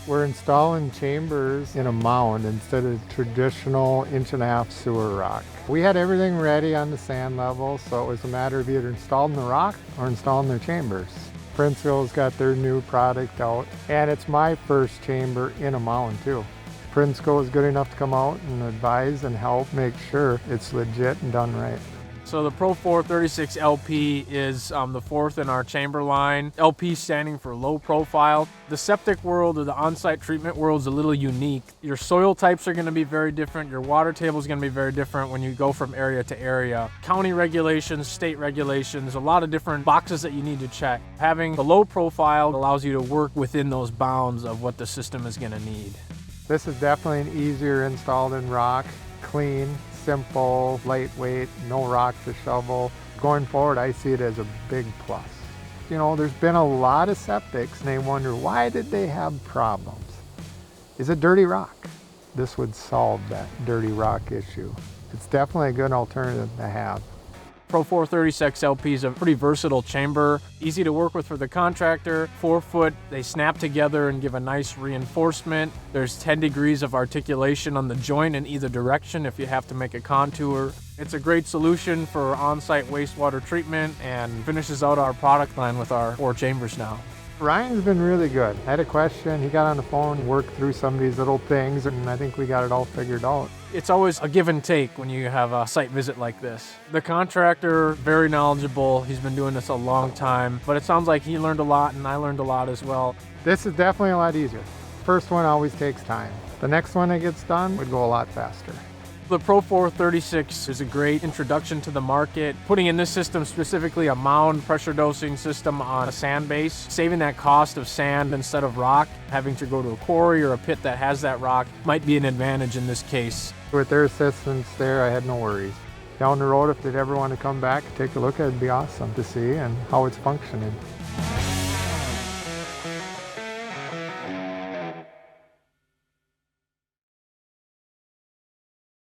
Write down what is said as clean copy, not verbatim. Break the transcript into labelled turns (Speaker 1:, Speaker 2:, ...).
Speaker 1: We're installing chambers in a mound instead of traditional 1.5-inch sewer rock. We had everything ready on the sand level, so it was a matter of either installing the rock or installing their chambers. Prinsco's got their new product out, and it's my first chamber in a mound too. Prinsco is good enough to come out and advise and help make sure it's legit and done right.
Speaker 2: So the Pro 436 LP is the fourth in our chamber line. LP standing for low profile. The septic world or the on-site treatment world is a little unique. Your soil types are going to be very different. Your water table is going to be very different when you go from area to area. County regulations, state regulations, a lot of different boxes that you need to check. Having the low profile allows you to work within those bounds of what the system is going to need.
Speaker 1: This is definitely an easier install than rock. Clean, simple, lightweight, no rock to shovel. Going forward, I see it as a big plus. You know, there's been a lot of septics and they wonder, why did they have problems? Is it dirty rock? This would solve that dirty rock issue. It's definitely a good alternative to have.
Speaker 2: Pro 436 LP is a pretty versatile chamber, easy to work with for the contractor. 4 foot, they snap together and give a nice reinforcement. There's 10 degrees of articulation on the joint in either direction if you have to make a contour. It's a great solution for on-site wastewater treatment and finishes out our product line with our 4 chambers now.
Speaker 1: Ryan's been really good. I had a question, he got on the phone, worked through some of these little things, and I think we got it all figured out.
Speaker 2: It's always a give and take when you have a site visit like this. The contractor, very knowledgeable. He's been doing this a long time, but it sounds like he learned a lot and I learned a lot as well.
Speaker 1: This is definitely a lot easier. First one always takes time. The next one that gets done would go a lot faster.
Speaker 2: The Pro 436 is a great introduction to the market. Putting in this system, specifically a Mound pressure dosing system on a sand base, saving that cost of sand instead of rock, having to go to a quarry or a pit that has that rock might be an advantage in this case.
Speaker 1: With their assistance there, I had no worries. Down the road, if they'd ever want to come back and take a look at it, it'd be awesome to see and how it's functioning.